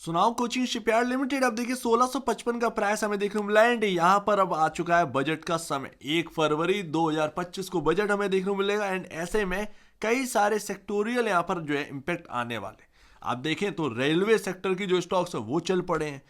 सुनाओ coaching shipyard limited. अब देखिए 1655 का प्राइस हमें देखने को मिला एंड यहाँ पर अब आ चुका है बजट का समय। 1 फरवरी 2025 को बजट हमें देखने को मिलेगा एंड ऐसे में कई सारे सेक्टोरियल यहाँ पर जो है इम्पैक्ट आने वाले। आप देखें तो रेलवे सेक्टर की जो स्टॉक्स है वो चल पड़े हैं।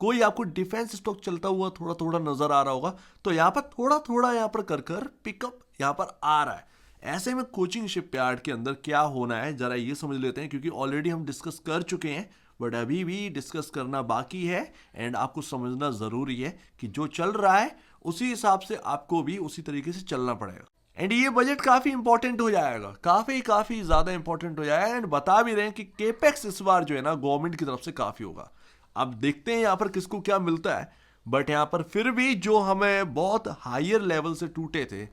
कोई आपको डिफेंस स्टॉक चलता हुआ थोड़ा थोड़ा नजर आ रहा होगा। तो यहाँ पर थोड़ा थोड़ा यहाँ पर कर पिकअप यहाँ पर आ रहा है। ऐसे में कोचिंग शिपयार्ड के अंदर क्या होना है जरा ये समझ लेते हैं, क्योंकि ऑलरेडी हम डिस्कस कर चुके हैं बट अभी भी डिस्कस करना बाकी है एंड आपको समझना जरूरी है कि जो चल रहा है उसी हिसाब से आपको भी उसी तरीके से चलना पड़ेगा। एंड ये बजट काफी इंपॉर्टेंट हो जाएगा, काफी ज्यादा इंपॉर्टेंट हो जाएगा एंड बता भी रहे हैं कि केपेक्स इस बार जो है ना गवर्नमेंट की तरफ से काफी होगा। अब देखते हैं यहाँ पर किसको क्या मिलता है, बट यहाँ पर फिर भी जो हमें बहुत हायर लेवल से टूटे थे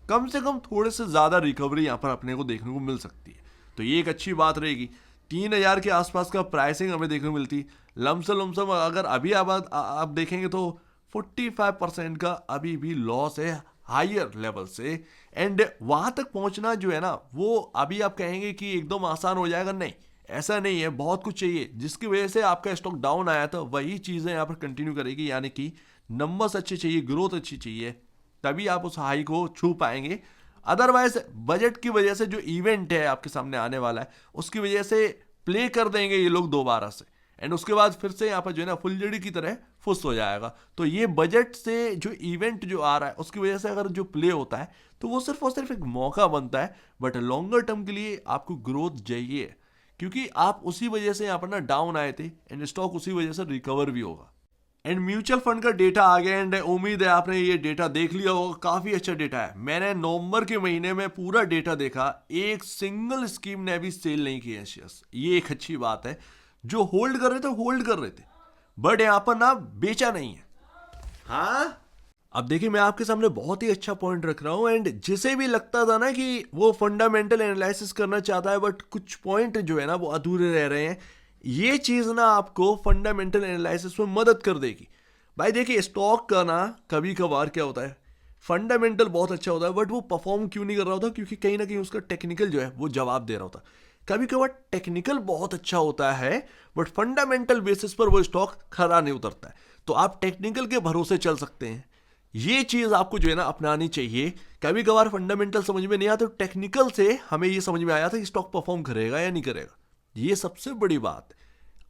कम से कम थोड़े से ज्यादा रिकवरी यहाँ पर अपने को देखने को मिल सकती है। तो ये एक अच्छी बात रहेगी। 3000 के आसपास का प्राइसिंग हमें देखने को मिलती। लमसम अगर अभी आप देखेंगे तो 45% का अभी भी लॉस है हायर लेवल से एंड वहां तक पहुंचना जो है ना वो अभी आप कहेंगे कि एकदम आसान हो जाएगा, नहीं ऐसा नहीं है। बहुत कुछ चाहिए जिसकी वजह से आपका स्टॉक डाउन आया था, वही चीजें यहाँ पर कंटिन्यू करेगी, यानी कि नंबर्स अच्छे चाहिए, ग्रोथ अच्छी चाहिए, तभी आप उस हाई को छू पाएंगे। अदरवाइज बजट की वजह से जो इवेंट है आपके सामने आने वाला है उसकी वजह से प्ले कर देंगे ये लोग दोबारा से एंड उसके बाद फिर से यहाँ पर जो है ना फुलझड़ी की तरह फुस हो जाएगा। तो ये बजट से जो इवेंट जो आ रहा है उसकी वजह से अगर जो प्ले होता है तो वो सिर्फ और सिर्फ एक मौका बनता है, बट लॉन्गर टर्म के लिए आपको ग्रोथ चाहिए, क्योंकि आप उसी वजह से यहाँ पर ना डाउन आए थे एंड स्टॉक उसी वजह से रिकवर भी होगा। एंड म्यूचुअल फंड का डेटा आ गया एंड उम्मीद है आपने ये डेटा देख लिया होगा, काफी अच्छा डेटा है। मैंने नवंबर के महीने में पूरा डेटा देखा, एक सिंगल स्कीम ने अभी सेल नहीं किया शेयर्स। ये एक अच्छी बात है। जो होल्ड कर रहे थे बट यहाँ पर ना बेचा नहीं है। हाँ अब देखिए मैं आपके सामने बहुत ही अच्छा पॉइंट रख रहा हूं एंड जिसे भी लगता था ना कि वो फंडामेंटल एनालिसिस करना चाहता है बट कुछ पॉइंट जो है ना वो अधूरे रह रहे हैं, ये चीज ना आपको फंडामेंटल एनालिसिस में मदद कर देगी। भाई देखिए स्टॉक का ना कभी कभार क्या होता है, फंडामेंटल बहुत अच्छा होता है बट वो परफॉर्म क्यों नहीं कर रहा होता, क्योंकि कहीं ना कहीं उसका टेक्निकल जो है वो जवाब दे रहा होता। कभी कभार टेक्निकल बहुत अच्छा होता है बट फंडामेंटल बेसिस पर वो स्टॉक खरा नहीं उतरता है। तो आप टेक्निकल के भरोसे चल सकते हैं, ये चीज आपको जो है ना अपनानी चाहिए। कभी कभार फंडामेंटल समझ में नहीं आता तो टेक्निकल से हमें ये समझ में आया था कि स्टॉक परफॉर्म करेगा या नहीं करेगा, ये सबसे बड़ी बात है।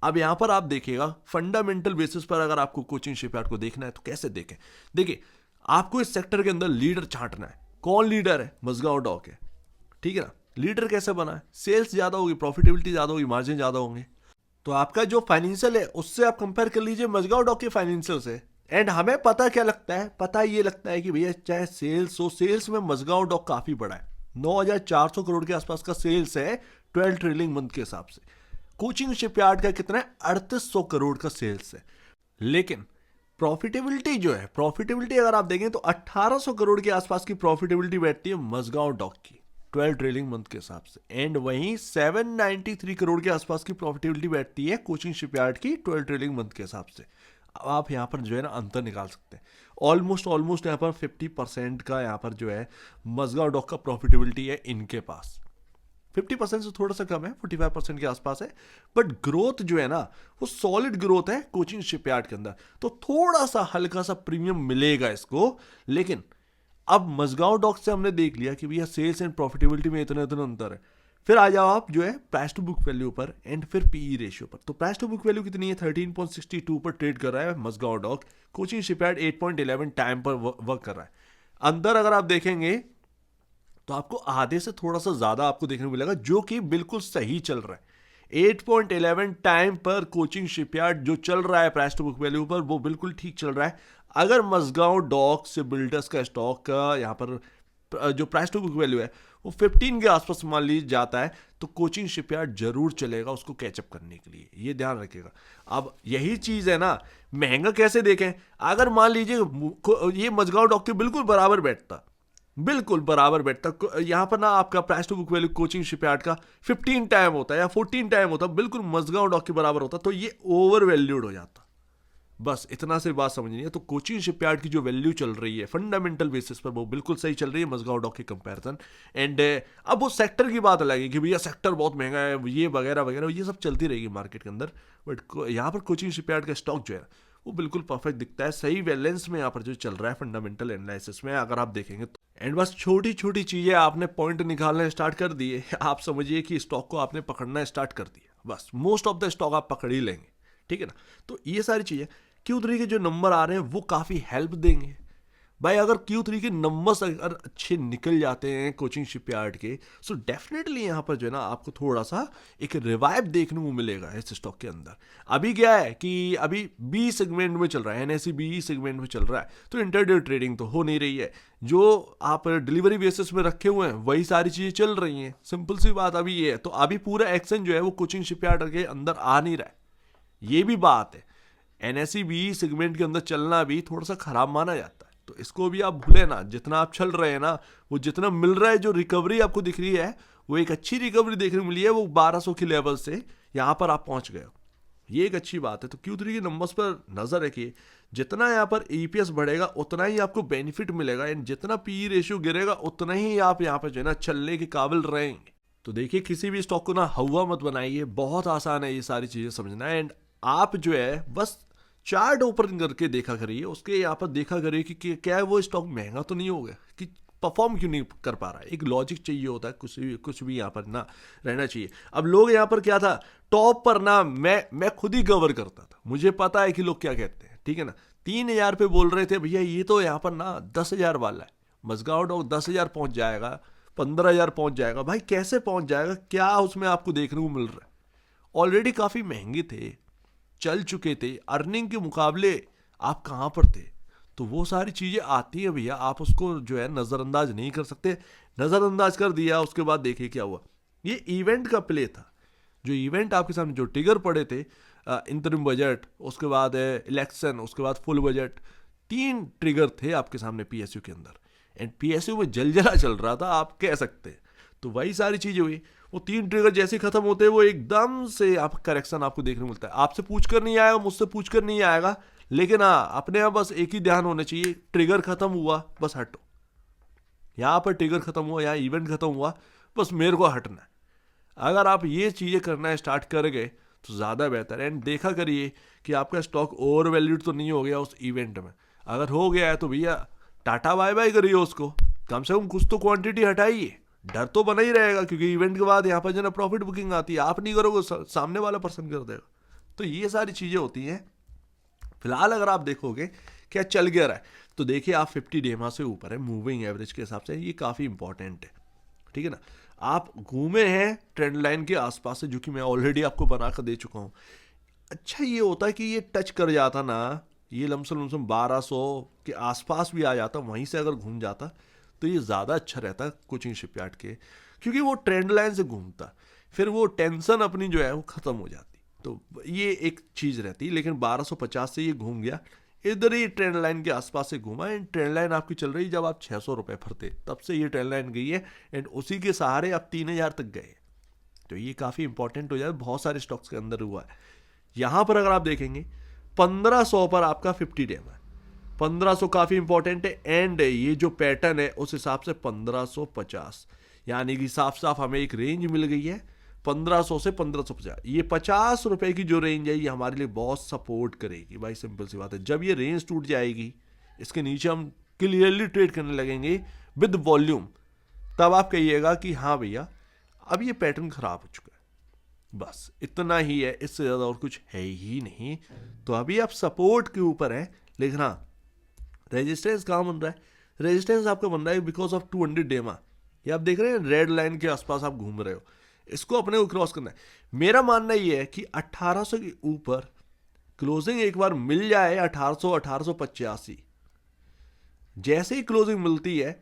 अब यहां पर आप देखिएगा फंडामेंटल बेसिस पर अगर आपको कोचिंग शिपयार्ड को देखना है तो कैसे देखें। देखिए आपको इस सेक्टर के अंदर लीडर छांटना है। कौन लीडर है? मजगांव डॉक है, ठीक है ना। लीडर कैसे बना है? सेल्स ज्यादा होगी, प्रॉफिटेबिलिटी ज्यादा होगी, मार्जिन ज्यादा होंगे। तो आपका जो फाइनेंशियल है उससे आप कंपेयर कर लीजिए मजगांव डॉक के फाइनेंशियल से एंड हमें पता क्या लगता है, पता ये लगता है कि भैया चाहे सेल्स हो, सेल्स में मजगांव डॉक काफी बड़ा है। 9400 करोड़ के आसपास का सेल्स है 12 ट्रेलिंग मंथ के हिसाब से। कोचिंग शिपयार्ड का कितना है? 3800 करोड़ का सेल्स है। लेकिन प्रॉफिटेबिलिटी जो है, प्रॉफिटेबिलिटी अगर आप देखें तो 1800 करोड़ के आसपास की प्रॉफिटेबिलिटी बैठती है मजगांव डॉक की 12 ट्रेलिंग मंथ के हिसाब से एंड वहीं 793 करोड़ के आसपास की प्रॉफिटेबिलिटी बैठती है कोचिंग शिपयार्ड की 12 ट्रेलिंग मंथ के हिसाब से। अब आप यहाँ पर जो है ना अंतर निकाल सकते हैं। ऑलमोस्ट यहाँ पर 50% का यहाँ पर जो है मजगांव डॉक का प्रॉफिटेबिलिटी है इनके पास। 50% से थोड़ा सा कम है, 45% के आसपास है, बट ग्रोथ जो है ना वो सॉलिड ग्रोथ है कोचिंग शिपयार्ड के अंदर। तो थोड़ा सा हल्का सा प्रीमियम मिलेगा इसको। लेकिन अब मजगांव डॉक से हमने देख लिया कि भैया सेल्स एंड प्रॉफिटेबिलिटी में इतना इतना अंतर है। फिर आ जाओ आप जो है प्राइस टू बुक वैल्यू पर एंड फिर पीई रेशियो पर। तो प्राइस टू बुक वैल्यू कितनी है? 13.62 पर ट्रेड कर रहा है Mazagon dock. Cochin shipyard 8.11 time पर वर्क कर रहा है। अंदर अगर आप देखेंगे तो आपको आधे से थोड़ा सा ज्यादा आपको देखने को मिलेगा, जो कि बिल्कुल सही चल रहा है। 8.11 टाइम पर कोचिंग शिपयार्ड जो चल रहा है प्राइस टू बुक वैल्यू पर वो बिल्कुल ठीक चल रहा है। अगर मजगांव डॉक से बिल्डर्स का स्टॉक का यहाँ पर जो प्राइस टू बुक वैल्यू है वो 15 के आसपास मान लीजिए जाता है तो कोचिंग शिपयार्ड जरूर चलेगा उसको कैचअप करने के लिए, ये ध्यान रखिएगा। अब यही चीज है ना, महंगा कैसे देखें? अगर मान लीजिए ये मजगांव डॉक के बिल्कुल बराबर बैठता यहां पर ना आपका price to book value Cochin shipyard का 15 टाइम होता है या 14 टाइम होता, बिल्कुल मजगांव डॉक के बराबर होता, तो ये ओवर वैल्यूड हो जाता। बस इतना से बात समझनी है। तो कोचिन शिपयार्ड की जो वैल्यू चल रही है फंडामेंटल बेसिस पर वो बिल्कुल सही चल रही है मजगांव डॉक के कंपैरिजन। एंड अब वो सेक्टर की बात अलग है कि भैया सेक्टर बहुत महंगा है ये वगैरह वगैरह, ये सब चलती रहेगी मार्केट के अंदर। बट यहाँ पर कोचिन शिपयार्ड का स्टॉक जो है वो बिल्कुल परफेक्ट दिखता है, सही बैलेंस में यहाँ पर जो चल रहा है फंडामेंटल एनालिसिस में अगर आप देखेंगे तो। एंड बस छोटी छोटी चीजें आपने पॉइंट निकालना स्टार्ट कर दिए, आप समझिए कि स्टॉक को आपने पकड़ना स्टार्ट कर दिया, बस मोस्ट ऑफ द स्टॉक आप पकड़ ही लेंगे, ठीक है ना। तो ये सारी चीजें Q3 के जो नंबर आ रहे हैं वो काफी हेल्प देंगे भाई। अगर Q3 के नंबर्स अगर अच्छे निकल जाते हैं कोचिंग शिपयार्ड के, सो डेफिनेटली यहाँ पर जो है ना आपको थोड़ा सा एक रिवाइव देखने को मिलेगा इस स्टॉक के अंदर। अभी क्या है कि अभी बी सेगमेंट में चल रहा है, NSE बी सेगमेंट में चल रहा है, तो इंटरडे ट्रेडिंग तो हो नहीं रही है। जो आप डिलीवरी बेसिस में रखे हुए हैं वही सारी चीजें चल रही हैं, सिंपल सी बात अभी ये है। तो अभी पूरा एक्शन जो है वो कोचिंग शिपयार्ड के अंदर आ नहीं रहा है, ये भी बात है। NSE बी सेगमेंट के अंदर चलना भी थोड़ा सा खराब माना जाता है, तो इसको भी आप भूले ना। जितना आप चल रहे हैं ना, वो जितना मिल रहा है, जो रिकवरी आपको दिख रही है वो एक अच्छी रिकवरी देखने को मिली है, वो 1200 के लेवल से यहाँ पर आप पहुंच गए हो, ये एक अच्छी बात है। तो Q3 के नंबर्स पर नजर रखिए, जितना यहाँ पर EPS बढ़ेगा उतना ही आपको बेनिफिट मिलेगा, एंड जितना PE रेशियो गिरेगा उतना ही आप यहाँ पर जो है ना चलने के काबिल रहेंगे। तो देखिए किसी भी स्टॉक को ना हवा मत बनाइए, बहुत आसान है ये सारी चीजें समझना। एंड आप जो है बस चार्ट ओपन करके देखा करिए, उसके यहाँ पर देखा करिए कि क्या है वो स्टॉक महंगा तो नहीं हो गया, कि परफॉर्म क्यों नहीं कर पा रहा है। एक लॉजिक चाहिए होता है, कुछ भी यहाँ पर ना रहना चाहिए। अब लोग यहाँ पर क्या था, टॉप पर ना मैं खुद ही कवर करता था, मुझे पता है कि लोग क्या कहते हैं, ठीक है ना। 3000 पे बोल रहे थे भैया ये तो यहाँ पर ना 10,000 वाला है, मजगांव डॉक 10,000 पहुंच जाएगा, 15,000 पहुंच जाएगा। भाई कैसे पहुंच जाएगा, क्या उसमें आपको देखने को मिल रहा है। ऑलरेडी काफी महंगे थे, चल चुके थे, अर्निंग के मुकाबले आप कहाँ पर थे। तो वो सारी चीजें आती है भैया, आप उसको जो है नजरअंदाज नहीं कर सकते। नजरअंदाज कर दिया, उसके बाद देखिए क्या हुआ। ये इवेंट का प्ले था, जो इवेंट आपके सामने जो ट्रिगर पड़े थे, इंटरिम बजट, उसके बाद इलेक्शन, उसके बाद फुल बजट, 3 ट्रिगर थे आपके सामने PSU के अंदर। एंड PSU में जलजला चल रहा था आप कह सकते हैं। तो वही सारी चीजें हुई, वो 3 ट्रिगर जैसे खत्म होते हैं वो एकदम से आप करेक्शन आपको देखने को मिलता है। आपसे पूछ कर नहीं आएगा, मुझसे पूछ कर नहीं आएगा, लेकिन हाँ अपने यहाँ बस एक ही ध्यान होना चाहिए, ट्रिगर खत्म हुआ बस हटो। यहाँ पर ट्रिगर खत्म हुआ, यहाँ इवेंट खत्म हुआ, बस मेरे को हटना है। अगर आप ये चीजें करना स्टार्ट कर गए तो ज्यादा बेहतर है। एंड देखा करिए कि आपका स्टॉक ओवर वैल्यूड तो नहीं हो गया उस इवेंट में। अगर हो गया है तो भैया टाटा बाय बाय करिए उसको, कम से कम कुछ तो क्वांटिटी हटाइए। डर तो बना ही रहेगा, क्योंकि इवेंट के बाद यहाँ पर जो ना प्रॉफिट बुकिंग आती है, आप नहीं करोगे सामने वाला पर्सन कर देगा। तो ये सारी चीजें होती हैं। फिलहाल अगर आप देखोगे क्या चल गया रहा है, तो देखिए आप 50 डेमा से ऊपर है मूविंग एवरेज के हिसाब से, ये काफी इंपॉर्टेंट है, ठीक है ना। आप घूमे हैं ट्रेंड लाइन के आसपास से, जो कि मैं ऑलरेडी आपको बनाकर दे चुका हूं। अच्छा ये होता है कि ये टच कर जाता ना, ये लमसम 1200 के आसपास भी आ जाता, वहीं से अगर घूम जाता तो ये ज़्यादा अच्छा रहता है कोचिंग शिपयार्ड के, क्योंकि वो ट्रेंड लाइन से घूमता, फिर वो टेंशन अपनी जो है वो ख़त्म हो जाती। तो ये एक चीज़ रहती। लेकिन 1250 से ये घूम गया, इधर ही ट्रेंड लाइन के आसपास से घूमा। एंड ट्रेंड लाइन आपकी चल रही जब आप 600 रुपये पर थे, तब से ये ट्रेंड लाइन गई है, एंड उसी के सहारे आप 3000 तक गए। तो ये काफ़ी इंपॉर्टेंट हो जाए, बहुत सारे स्टॉक्स के अंदर हुआ है। यहाँ पर अगर आप देखेंगे 1500 पर आपका 50 डे है, 1500 काफ़ी इंपॉर्टेंट है। एंड ये जो पैटर्न है उस हिसाब से 1550, यानी कि साफ साफ हमें एक रेंज मिल गई है 1500 से 1550। ये 50 रुपए की जो रेंज है ये हमारे लिए बहुत सपोर्ट करेगी भाई, सिंपल सी बात है। जब ये रेंज टूट जाएगी, इसके नीचे हम क्लियरली ट्रेड करने लगेंगे विद वॉल्यूम, तब आप कहिएगा कि हाँ भैया अब ये पैटर्न खराब हो चुका है। बस इतना ही है, इससे ज़्यादा और कुछ है ही नहीं। तो अभी आप सपोर्ट के ऊपर है, लेकिन हाँ रेजिस्टेंस कहाँ बन रहा है, रेजिस्टेंस आपका बन रहा है बिकॉज ऑफ 200 डेमा। ये आप देख रहे हैं रेड लाइन के आसपास आप घूम रहे हो, इसको अपने को क्रॉस करना है। मेरा मानना ये है कि 1800 के ऊपर क्लोजिंग एक बार मिल जाए, 1800 1885 जैसे ही क्लोजिंग मिलती है,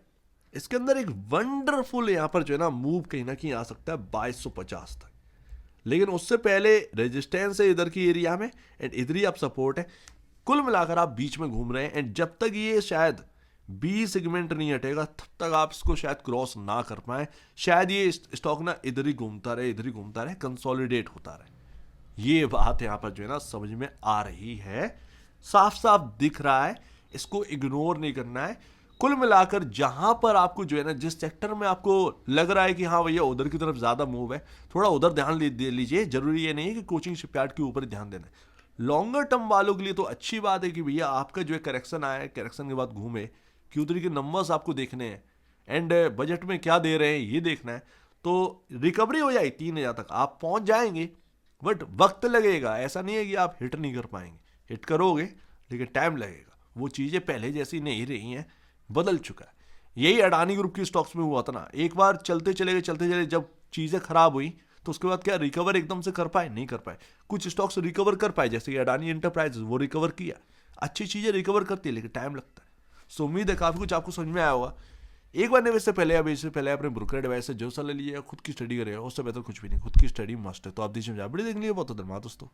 इसके अंदर एक वंडरफुल यहां पर जो है ना मूव कहीं ना कहीं आ सकता है 2250 तक। लेकिन उससे पहले रेजिस्टेंस है इधर की एरिया में, एंड इधर ही आप सपोर्ट है। कुल मिलाकर आप बीच में घूम रहे हैं, एंड जब तक ये शायद बी सेगमेंट नहीं हटेगा तब तक आप इसको शायद क्रॉस ना कर पाए। शायद ये स्टॉक ना इधर ही घूमता रहे, इधर ही घूमता रहे, कंसोलिडेट होता रहे। ये बात यहाँ पर जो है ना समझ में आ रही है। साफ साफ दिख रहा है, इसको इग्नोर नहीं करना है। कुल मिलाकर जहां पर आपको जो है ना, जिस सेक्टर में आपको लग रहा है कि हाँ भैया उधर की तरफ ज्यादा मूव है, थोड़ा उधर ध्यान दे लीजिए। जरूरी ये नहीं है कि कोचिंग शिपयार्ड के ऊपर ध्यान देना है। लॉन्गर टर्म वालों के लिए तो अच्छी बात है कि भैया आपका जो है करेक्शन आया है, करेक्शन के बाद घूमे, Q3 के नंबर्स आपको देखने हैं एंड बजट में क्या दे रहे हैं ये देखना है। तो रिकवरी हो जाए 3,000 तक आप पहुंच जाएंगे, बट वक्त लगेगा। ऐसा नहीं है कि आप हिट नहीं कर पाएंगे, हिट करोगे लेकिन टाइम लगेगा। वो चीज़ें पहले जैसी नहीं रही हैं, बदल चुका है। यही अडानी ग्रुप की स्टॉक्स में हुआ था ना, एक बार चलते चले जब चीज़ें खराब हुई तो उसके बाद क्या रिकवर एकदम से कर पाए? नहीं कर पाए। कुछ स्टॉक्स रिकवर कर पाए, जैसे कि अडानी एंटरप्राइजेस, वो रिकवर किया। अच्छी चीज़ें रिकवर करती है लेकिन टाइम लगता है। सो उम्मीद है काफ़ी कुछ आपको समझ में आया होगा। एक बार निवेश से पहले, अब इससे पहले अपने ब्रोकर एडवाइस से जो सलाह लीजिएगा, खुद की स्टडी करेगा, उससे बेहतर कुछ भी नहीं। खुद की स्टडी मस्ट है। तो आप दीजिए वीडियो देखने के लिए बहुत धन्यवाद दोस्तों।